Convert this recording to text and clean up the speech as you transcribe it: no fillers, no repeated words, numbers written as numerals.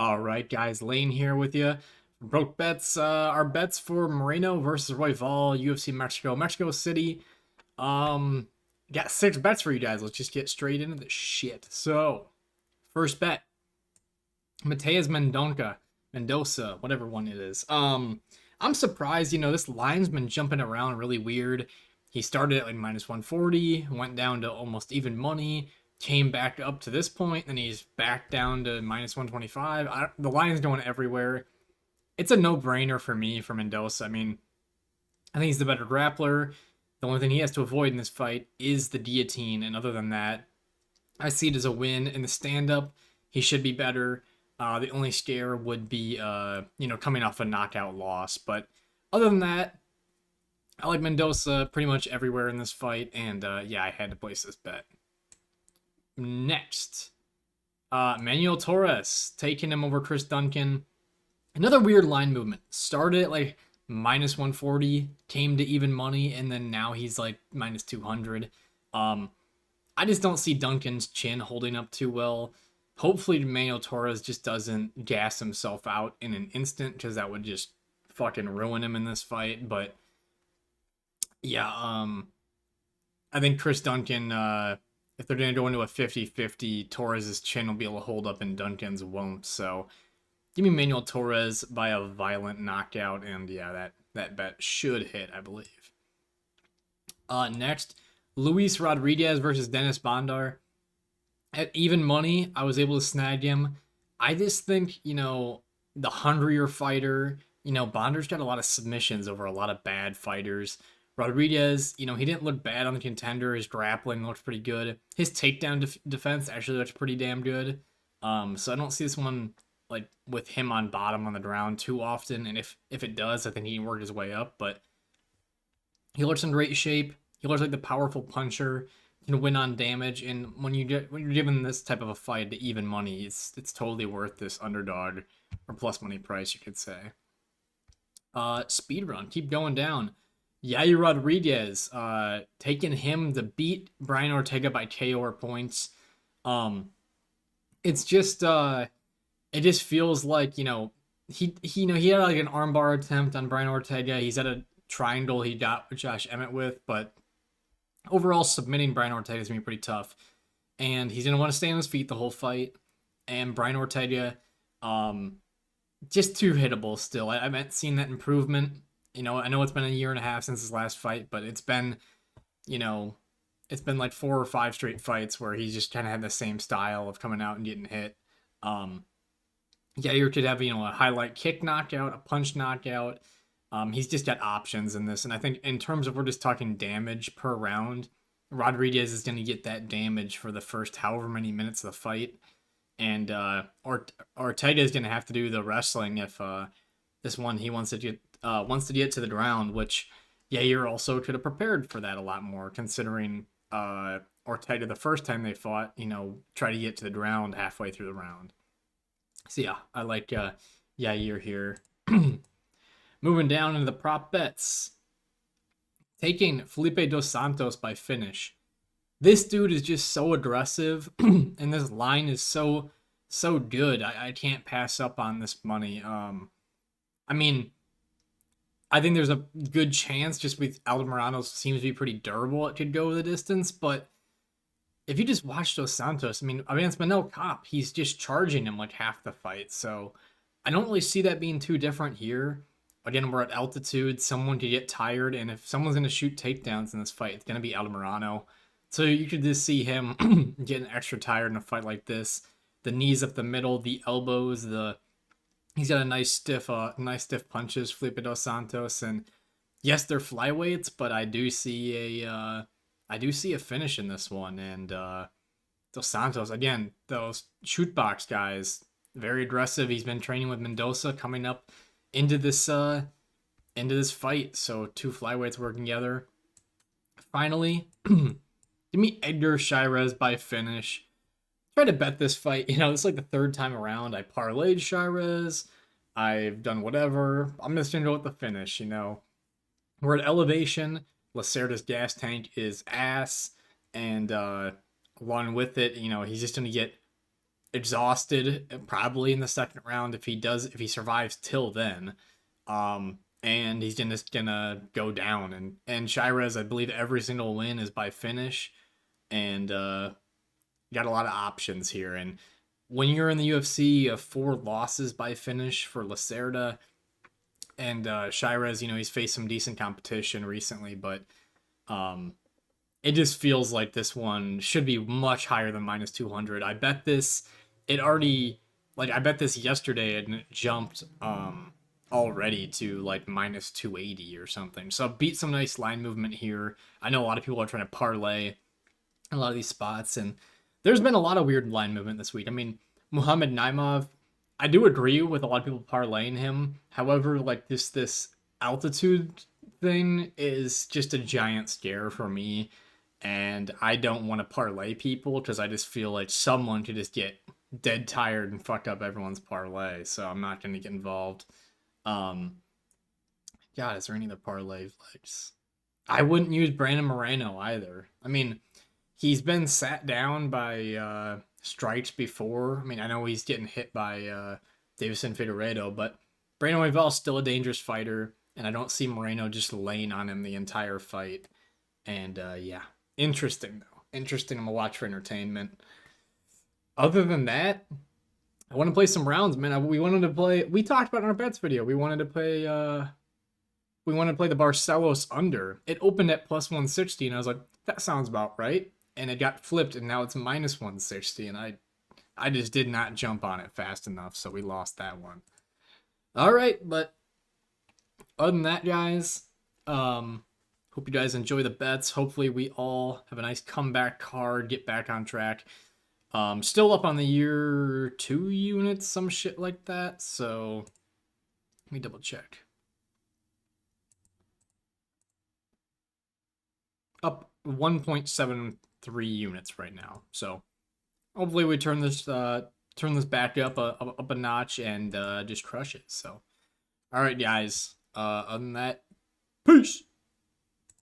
All right, guys, Lane here with you. Broke bets. Our bets for Moreno versus Royval, UFC Mexico City. Um, got 6 bets for you guys. Let's just get straight into the shit. So, first bet, Mendoza, whatever one it is. I'm surprised. This line's been jumping around really weird. He started at like minus 140, went down to almost even money, came back up to this point, then he's back down to minus 125. The line's going everywhere. It's a no-brainer for me for Mendoza. I mean, I think he's the better grappler. The only thing he has to avoid in this fight is the guillotine, and other than that, I see it as a win. In the stand-up, he should be better. The only scare would be, coming off a knockout loss. But other than that, I like Mendoza pretty much everywhere in this fight, and yeah, I had to place this bet. Next, Manuel Torres, taking him over Chris Duncan. Another weird line movement. Started at like minus 140, came to even money, and then now he's like minus 200. I just don't see Duncan's chin holding up too well. Hopefully, Manuel Torres just doesn't gas himself out in an instant, because that would just fucking ruin him in this fight. But yeah, I think Chris Duncan, if they're going to go into a 50-50, Torres' chin will be able to hold up and Duncan's won't. So give me Manuel Torres by a violent knockout, and yeah, that bet should hit, I believe. Next, Luis Rodriguez versus Dennis Bondar. At even money, I was able to snag him. I just think, the hungrier fighter, Bondar's got a lot of submissions over a lot of bad fighters. Rodriguez, he didn't look bad on the contender. His grappling looked pretty good. His takedown defense actually looks pretty damn good. So I don't see this one like with him on bottom on the ground too often. And if it does, I think he can work his way up. But he looks in great shape. He looks like the powerful puncher. Can win on damage. And when you're given this type of a fight to even money, it's totally worth this underdog or plus money price, you could say. Speed run, keep going down. Yair Rodriguez, taking him to beat Brian Ortega by KO or points. It's just it just feels like he had like an armbar attempt on Brian Ortega. He's at a triangle he got Josh Emmett with, but overall submitting Brian Ortega is gonna be pretty tough, and he's gonna want to stay on his feet the whole fight. And Brian Ortega, just too hittable still. I haven't seen that improvement. I know it's been a year and a half since his last fight, but it's been like 4 or 5 straight fights where he's just kind of had the same style of coming out and getting hit. Yair could have, a highlight kick knockout, a punch knockout. He's just got options in this. And I think in terms of we're just talking damage per round, Rodriguez is going to get that damage for the first however many minutes of the fight. And Ortega is going to have to do the wrestling if this one he wants to get to the ground, which Yair also could have prepared for that a lot more, considering Ortega the first time they fought, try to get to the ground halfway through the round. So yeah, I like Yair here. Moving down into the prop bets. Taking Felipe dos Santos by finish. This dude is just so aggressive, and this line is so good. I can't pass up on this money. I mean, I think there's a good chance just with Alderano seems to be pretty durable. It could go the distance, but if you just watch Dos Santos, it's Manel Cop. He's just charging him like half the fight. So I don't really see that being too different here. Again, we're at altitude. Someone could get tired, and if someone's going to shoot takedowns in this fight, it's going to be Alderano. So you could just see him getting extra tired in a fight like this. The knees up the middle, the elbows, he's got a nice stiff punches, Felipe dos Santos, and yes, they're flyweights, but I do see a finish in this one. And dos Santos, again, those shoot box guys, very aggressive. He's been training with Mendoza coming up into this fight, so 2 flyweights working together. Finally, give me Edgar Chairez by finish. Try to bet this fight. It's like the 3rd time around. I parlayed Chairez. I've done whatever. I'm just gonna go with the finish. We're at elevation. Lacerda's gas tank is ass, and along with it, he's just gonna get exhausted probably in the second round if he survives till then. And he's just gonna go down. And Chairez, I believe every single win is by finish, and got a lot of options here. And when you're in the UFC, you have 4 losses by finish for Lacerda. And Chairez, he's faced some decent competition recently, but it just feels like this one should be much higher than minus 200. I bet this, I bet this yesterday and it jumped already to like minus 280 or something. So beat some nice line movement here. I know a lot of people are trying to parlay a lot of these spots, and there's been a lot of weird line movement this week. I mean, Muhammad Naimov, I do agree with a lot of people parlaying him. However, like this altitude thing is just a giant scare for me, and I don't want to parlay people because I just feel like someone could just get dead tired and fuck up everyone's parlay. So I'm not going to get involved. God, is there any other parlay legs? I wouldn't use Brandon Moreno either. I mean, he's been sat down by strikes before. I mean, I know he's getting hit by Davison Figueiredo, but Brandon Royval is still a dangerous fighter, and I don't see Moreno just laying on him the entire fight. And yeah, interesting though. Interesting. I'm gonna watch for entertainment. Other than that, I want to play some rounds, man. We wanted to play. We talked about in our bets video. We wanted to play. We wanted to play the Barcelos under. It opened at plus 160, and I was like, that sounds about right. And it got flipped, and now it's minus 160, and I just did not jump on it fast enough, so we lost that one. All right, but other than that, guys, hope you guys enjoy the bets. Hopefully, we all have a nice comeback card, get back on track. Still up on the year 2 units, some shit like that. So let me double check. Up 1.73 units right now. So hopefully we turn this back up a notch and just crush it. So all right, guys. Other than that, peace.